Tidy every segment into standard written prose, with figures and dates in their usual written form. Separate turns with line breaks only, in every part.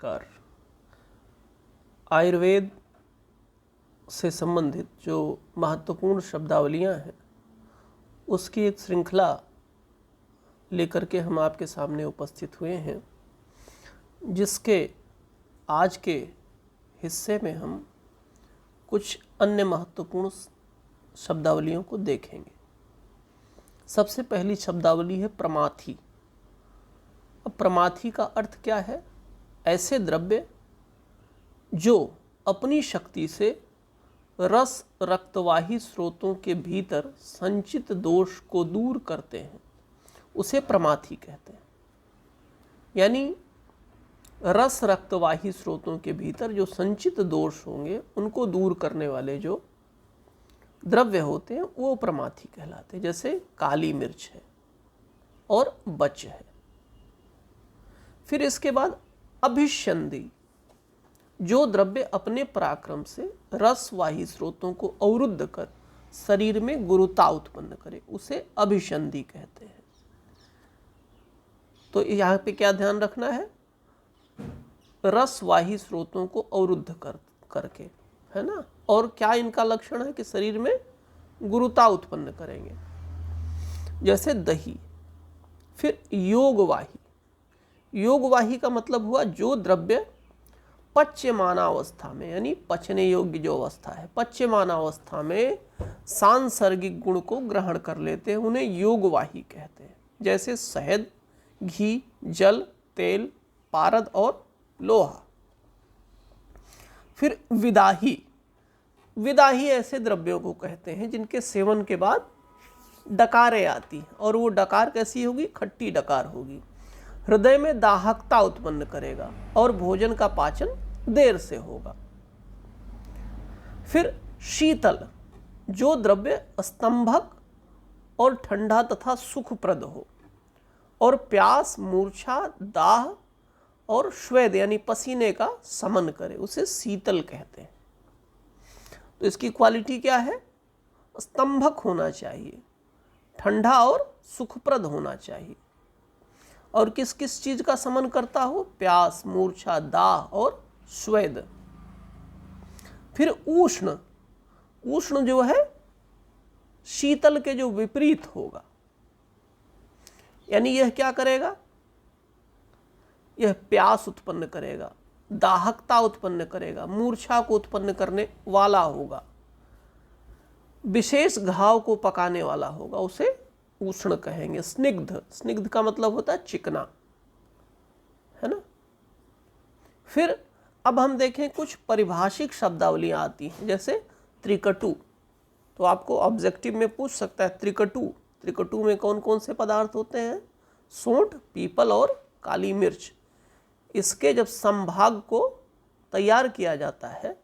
नमस्कार। आयुर्वेद से संबंधित जो महत्वपूर्ण शब्दावलियाँ हैं उसकी एक श्रृंखला लेकर के हम आपके सामने उपस्थित हुए हैं, जिसके आज के हिस्से में हम कुछ अन्य महत्वपूर्ण शब्दावलियों को देखेंगे। सबसे पहली शब्दावली है प्रमाथी। अब प्रमाथी का अर्थ क्या है? ऐसे द्रव्य जो अपनी शक्ति से रस रक्तवाही स्रोतों के भीतर संचित दोष को दूर करते हैं, उसे प्रमाथी कहते हैं। यानी रस रक्तवाही स्रोतों के भीतर जो संचित दोष होंगे उनको दूर करने वाले जो द्रव्य होते हैं वो प्रमाथी कहलाते हैं। जैसे काली मिर्च है और बच है। फिर इसके बाद अभिसंधि, जो द्रव्य अपने पराक्रम से रसवाही स्रोतों को अवरुद्ध कर शरीर में गुरुता उत्पन्न करे, उसे अभिसंधि कहते हैं। तो यहाँ पे क्या ध्यान रखना है? रसवाही स्रोतों को अवरुद्ध करके, है ना। और क्या इनका लक्षण है कि शरीर में गुरुता उत्पन्न करेंगे, जैसे दही। फिर योगवाही। योगवाही का मतलब हुआ जो द्रव्य पच्यमानावस्था में, यानी पचने योग्य जो अवस्था है, पच्यमानावस्था में सांसर्गिक गुण को ग्रहण कर लेते हैं, उन्हें योगवाही कहते हैं। जैसे शहद, घी, जल, तेल, पारद और लोहा। फिर विदाही। विदाही ऐसे द्रव्यों को कहते हैं जिनके सेवन के बाद डकारें आती हैं, और वो डकार कैसी होगी? खट्टी डकार होगी। हृदय में दाहकता उत्पन्न करेगा और भोजन का पाचन देर से होगा। फिर शीतल, जो द्रव्य स्तंभक और ठंडा तथा सुखप्रद हो और प्यास, मूर्छा, दाह और श्वेद यानी पसीने का शमन करे, उसे शीतल कहते हैं। तो इसकी क्वालिटी क्या है? स्तंभक होना चाहिए, ठंडा और सुखप्रद होना चाहिए, और किस किस चीज का शमन करता हो? प्यास, मूर्छा, दाह और स्वेद। फिर उष्ण। उष्ण जो है शीतल के जो विपरीत होगा, यानी यह क्या करेगा? यह प्यास उत्पन्न करेगा, दाहकता उत्पन्न करेगा, मूर्छा को उत्पन्न करने वाला होगा, विशेष घाव को पकाने वाला होगा, उसे उष्ण कहेंगे। स्निग्ध। स्निग्ध का मतलब होता है चिकना, है ना। फिर अब हम देखें कुछ परिभाषिक शब्दावलियां आती हैं, जैसे त्रिकटु। तो आपको ऑब्जेक्टिव में पूछ सकता है त्रिकटु। त्रिकटु में कौन कौन से पदार्थ होते हैं? सोंठ, पीपल और काली मिर्च। इसके जब संभाग को तैयार किया जाता है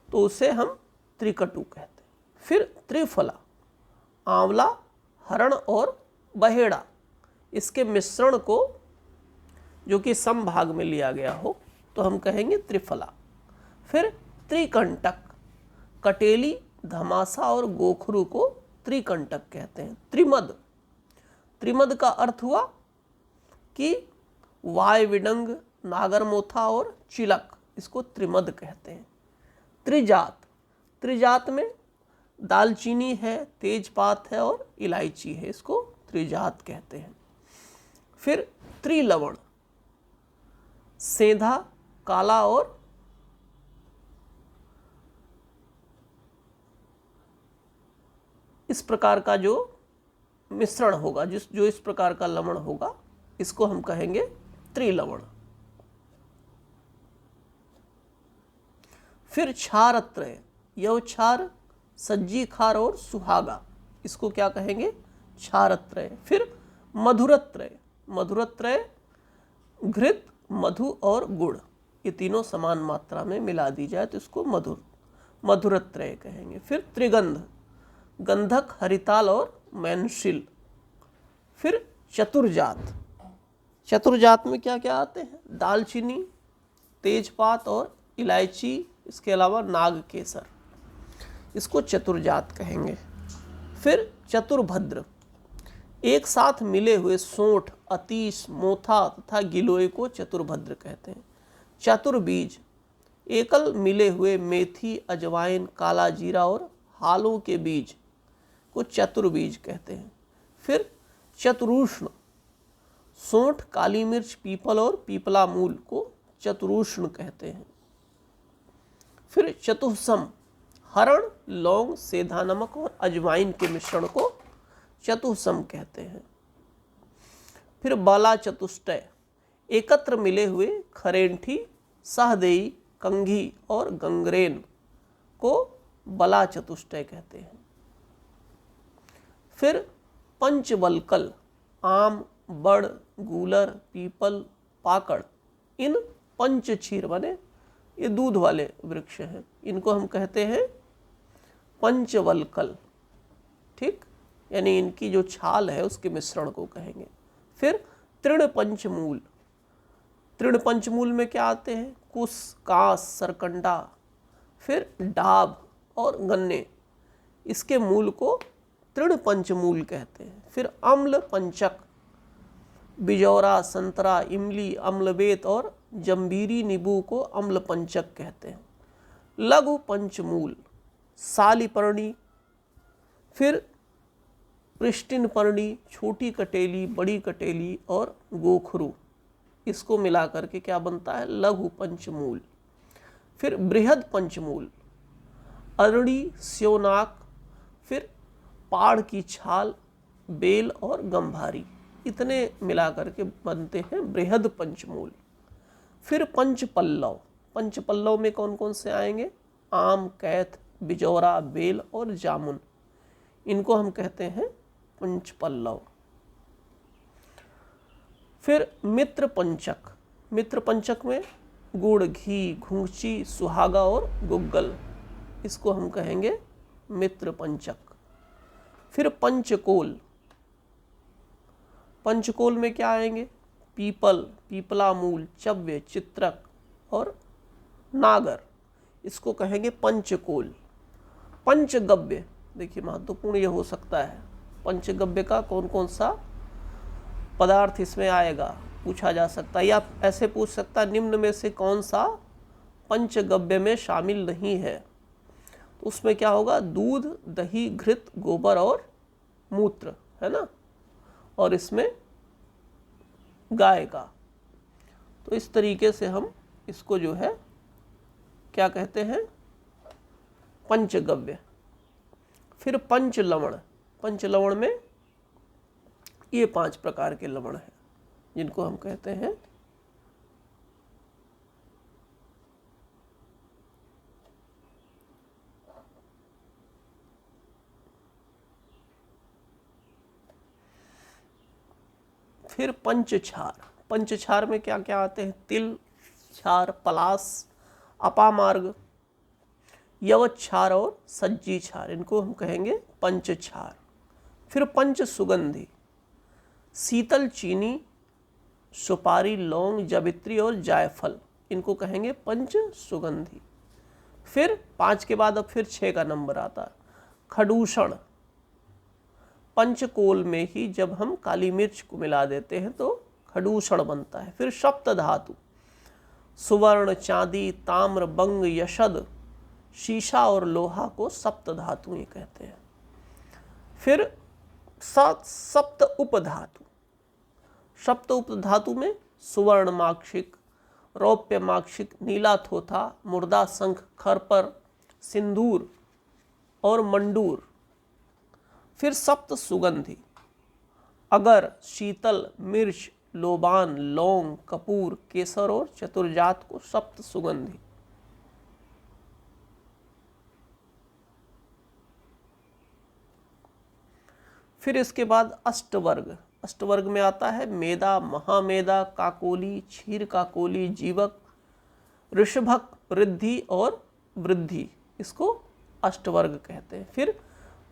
तो उसे हम त्रिकटु कहते हैं। फिर त्रिफला। आंवला, हरण और बहेड़ा, इसके मिश्रण को जो कि समभाग में लिया गया हो तो हम कहेंगे त्रिफला। फिर त्रिकंटक। कटेली, धमासा और गोखरू को त्रिकंटक कहते हैं। त्रिमद। त्रिमद का अर्थ हुआ कि वाय, विडंग, नागरमोथा और चिलक, इसको त्रिमद कहते हैं। त्रिजात। त्रिजात में दालचीनी है, तेजपात है और इलायची है, इसको त्रिजात कहते हैं। फिर त्रिलवण। सेंधा, काला और इस प्रकार का जो मिश्रण होगा, जो इस प्रकार का लवण होगा, इसको हम कहेंगे त्रिलवण। फिर क्षारत्रय। यह क्षार, सज्जी खार और सुहागा, इसको क्या कहेंगे? क्षारत्रय। फिर मधुरत्रय। मधुरत्रय घृत, मधु और गुड़, ये तीनों समान मात्रा में मिला दी जाए तो इसको मधुरत्रय कहेंगे। फिर त्रिगंध। गंधक, हरिताल और मैनशिल। फिर चतुर्जात। चतुर्जात में क्या क्या आते हैं? दालचीनी, तेजपात और इलायची, इसके अलावा नागकेसर, इसको चतुर्जात कहेंगे। फिर चतुर्भद्र। एक साथ मिले हुए सोंठ, अतीश, मोथा तथा गिलोय को चतुर्भद्र कहते हैं। चतुर्बीज, एकल मिले हुए मेथी, अजवाइन, काला जीरा और हालों के बीज को चतुर्बीज कहते हैं। फिर चतुरूष्ण, सोंठ, काली मिर्च, पीपल और पीपला मूल को चतुरूष्ण कहते हैं। फिर चतुःसम, हरण, लौंग, सेंधा नमक और अजवाइन के मिश्रण को चतुःसम कहते हैं। फिर बाला चतुष्टय, एकत्र मिले हुए खरेंठी, सहदेई, कंघी और गंगरेन को बला चतुष्टय कहते हैं। फिर पंचवल्कल, आम, बड़, गूलर, पीपल, पाकड़, इन पंचक्षीर बने, ये दूध वाले वृक्ष हैं, इनको हम कहते हैं पंचवल्कल। ठीक, यानी इनकी जो छाल है उसके मिश्रण को कहेंगे। फिर तृण पंचमूल, तृण पंचमूल में क्या आते हैं? कुश, कांस, सरकंडा, फिर डाब और गन्ने, इसके मूल को तृण पंचमूल कहते हैं। फिर अम्ल पंचक, बिजौरा, संतरा, इमली, अम्लवेत और जंबीरी नींबू को अम्ल पंचक कहते हैं। लघु पंचमूल, सालीपर्णी, फिर पृष्टिनपर्णी, छोटी कटेली, बड़ी कटेली और गोखरू, इसको मिला करके क्या बनता है? लघु पंचमूल। फिर बृहद पंचमूल, अरड़ी, स्योनाक, फिर पाड़ की छाल, बेल और गंभारी, इतने मिला करके बनते हैं बृहद पंचमूल। फिर पंचपल्लव, पंचपल्लव में कौन कौन से आएंगे? आम, कैथ, बिजौरा, बेल और जामुन, इनको हम कहते हैं पंचपल्लव। फिर मित्र पंचक, मित्र पंचक में गुड़, घी, घुंघची, सुहागा और गुग्गल, इसको हम कहेंगे मित्र पंचक। फिर पंचकोल, पंचकोल में क्या आएंगे? पीपल, पीपला मूल, चव्य, चित्रक और नागर, इसको कहेंगे पंचकोल। पंचगव्य, देखिए महत्वपूर्ण ये हो सकता है, पंचगव्य का कौन कौन सा पदार्थ इसमें आएगा, पूछा जा सकता है, या ऐसे पूछ सकता है निम्न में से कौन सा पंचगव्य में शामिल नहीं है? तो उसमें क्या होगा? दूध, दही, घृत, गोबर और मूत्र, है ना, और इसमें गाय का। तो इस तरीके से हम इसको जो है क्या कहते हैं? पंचगव्य। फिर पंचलवण, पंचलवण में ये 5 प्रकार के लवण हैं जिनको हम कहते हैं फिर पंचछार, पंचछार में क्या क्या आते हैं? तिल, छार, पलास, अपामार्ग, यवच्छार और सज्जी छार, इनको हम कहेंगे पंचछार। फिर पंच सुगंधी, शीतल, चीनी, सुपारी, लौंग, जवित्री और जायफल, इनको कहेंगे पंच सुगंधी। फिर 5 के बाद अब फिर 6 का नंबर आता है, खडूषण, पंचकोल में ही जब हम काली मिर्च को मिला देते हैं तो खडूषण बनता है। फिर सप्त धातु, सुवर्ण, चांदी, ताम्र, बंग, यशद, शीशा और लोहा को सप्त धातुएं कहते हैं। फिर सप्त उपधातु, सप्त उपधातु में सुवर्ण माक्षिक, रौप्य माक्षिक, नीला थोथा, मुर्दा शंख, खरपर, सिंदूर और मंडूर। फिर सप्त सुगंधी, अगर, शीतल, मिर्च, लोबान, लौंग, कपूर, केसर और चतुर्जात को सप्त सुगंधी। फिर इसके बाद अष्टवर्ग, अष्टवर्ग में आता है मेदा, महामेदा, काकोली, क्षीर काकोली, जीवक, ऋषभक, वृद्धि और वृद्धि, इसको अष्टवर्ग कहते हैं। फिर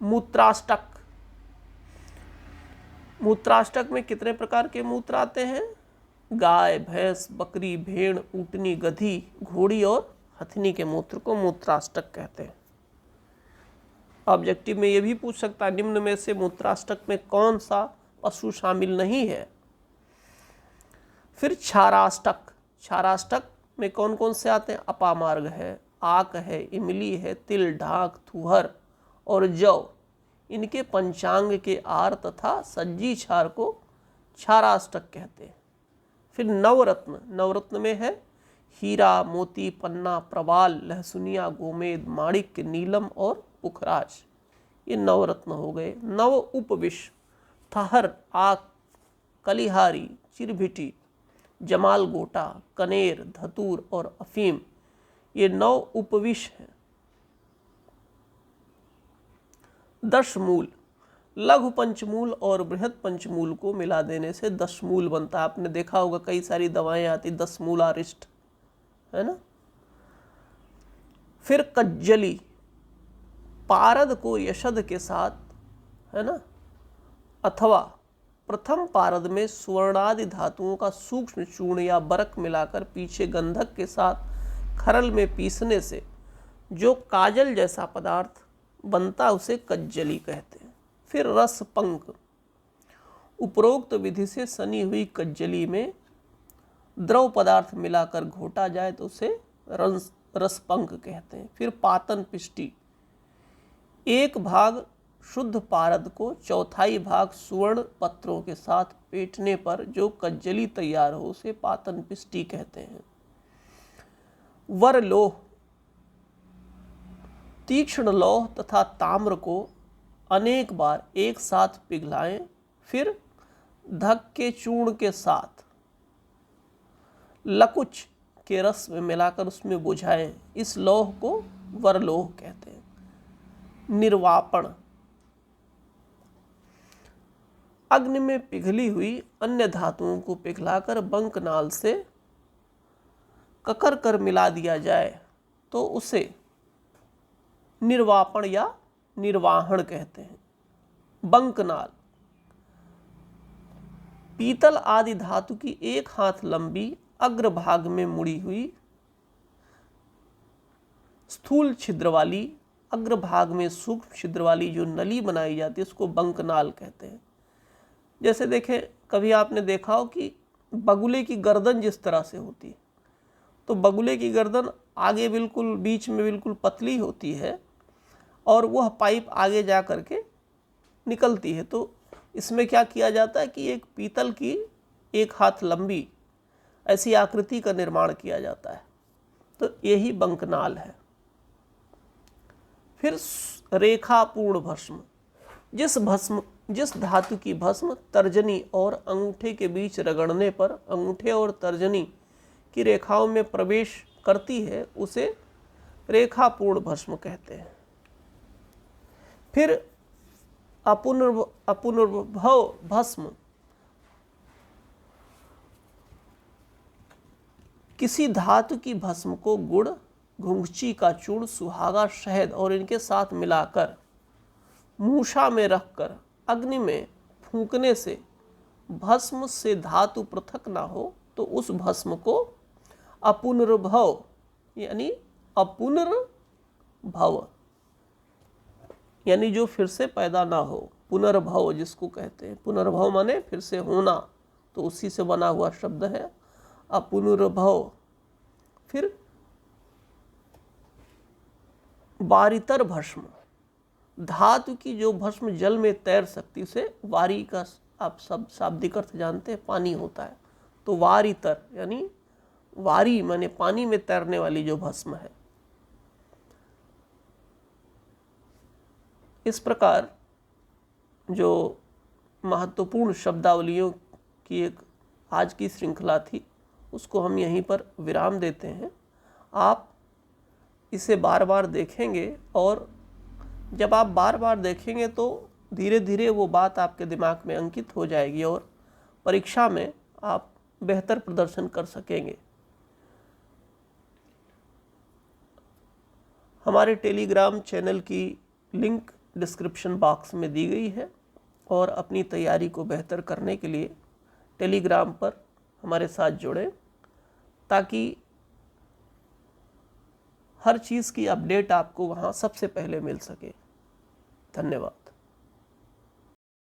मूत्राष्टक, मूत्राष्टक में कितने प्रकार के मूत्र आते हैं? गाय, भैंस, बकरी, भेड़, ऊँटनी, गधी, घोड़ी और हथनी के मूत्र को मूत्राष्टक कहते हैं। ऑब्जेक्टिव में ये भी पूछ सकता है निम्न में से मूत्राष्टक में कौन सा पशु शामिल नहीं है? फिर क्षाराष्टक, क्षाराष्टक में कौन कौन से आते हैं? अपामार्ग है, आक है, इमली है, तिल, ढाक, थुहर और जौ। इनके पंचांग के आर तथा सज्जी क्षार को क्षाराष्टक कहते हैं। फिर नवरत्न, नवरत्न में है हीरा, मोती, पन्ना, प्रवाल, लहसुनिया, गोमेद, माणिक्य, नीलम और पुखराज। ये नवरत्न हो गए। नव उपविश, ठहर, आक, कलिहारी, चिरभिटी, जमाल गोटा, कनेर, धतूर और अफीम, ये 9 उपविश हैं। 10 मूल, लघु पंचमूल और बृहद पंचमूल को मिला देने से 10 मूल बनता है। आपने देखा होगा कई सारी दवाएं आती 10 मूलारिष्ट, है ना। फिर कज्जली, पारद को यशद के साथ, है ना, अथवा प्रथम पारद में सुवर्णादि धातुओं का सूक्ष्म चूर्ण या बरक मिलाकर पीछे गंधक के साथ खरल में पीसने से जो काजल जैसा पदार्थ बनता उसे कज्जली कहते हैं। फिर रस पंक, उपरोक्त विधि से सनी हुई कज्जली में द्रव पदार्थ मिलाकर घोटा जाए तो उसे रसपंक कहते हैं। फिर पातन पिष्टि, 1 भाग शुद्ध पारद को 1/4 भाग सुवर्ण पत्रों के साथ पेटने पर जो कज्जली तैयार हो उसे पातन पिष्टि कहते हैं। वरलोह, तीक्ष्ण लौह तथा ताम्र को अनेक बार एक साथ पिघलाएं, फिर धक के चूर्ण के साथ लकुच के रस में मिलाकर उसमें बुझाएं। इस लौह को वरलोह कहते हैं। निर्वापण, अग्नि में पिघली हुई अन्य धातुओं को पिघलाकर बंकनाल से ककर कर मिला दिया जाए तो उसे निर्वापण या निर्वाहण कहते हैं। बंकनाल, पीतल आदि धातु की 1 हाथ लंबी अग्रभाग में मुड़ी हुई स्थूल छिद्र वाली, अग्रभाग में सूक्ष्म छिद्र वाली जो नली बनाई जाती है उसको बंकनाल कहते हैं। जैसे देखें, कभी आपने देखा हो कि बगुले की गर्दन जिस तरह से होती है, तो बगुले की गर्दन आगे बिल्कुल बीच में बिल्कुल पतली होती है और वह पाइप आगे जा करके निकलती है। तो इसमें क्या किया जाता है कि एक पीतल की 1 हाथ लंबी ऐसी आकृति का निर्माण किया जाता है, तो यही बंकनाल है। फिर रेखापूर्ण भस्म, जिस धातु की भस्म तर्जनी और अंगूठे के बीच रगड़ने पर अंगूठे और तर्जनी की रेखाओं में प्रवेश करती है उसे रेखापूर्ण भस्म कहते हैं। फिर अपुनर्भव भस्म, किसी धातु की भस्म को गुड़, घुंघची का चूर्ण, सुहागा, शहद और इनके साथ मिलाकर मूषा में रखकर अग्नि में फूंकने से भस्म से धातु पृथक ना हो तो उस भस्म को अपुनर्भव यानी अपुनर्भव यानी जो फिर से पैदा ना हो, पुनर्भव जिसको कहते हैं। पुनर्भव माने फिर से होना, तो उसी से बना हुआ शब्द है अपुनर्भव। फिर वारितर भस्म, धातु की जो भस्म जल में तैर सकती उसे वारी का आप सब शाब्दिक अर्थ जानते हैं, पानी होता है। तो वारितर यानी वारी माने पानी में तैरने वाली जो भस्म है। इस प्रकार जो महत्वपूर्ण शब्दावलियों की एक आज की श्रृंखला थी उसको हम यहीं पर विराम देते हैं। आप इसे बार बार देखेंगे और जब आप बार बार देखेंगे तो धीरे धीरे वो बात आपके दिमाग में अंकित हो जाएगी और परीक्षा में आप बेहतर प्रदर्शन कर सकेंगे। हमारे टेलीग्राम चैनल की लिंक डिस्क्रिप्शन बॉक्स में दी गई है और अपनी तैयारी को बेहतर करने के लिए टेलीग्राम पर हमारे साथ जुड़ें ताकि हर चीज़ की अपडेट आपको वहाँ सबसे पहले मिल सके। धन्यवाद।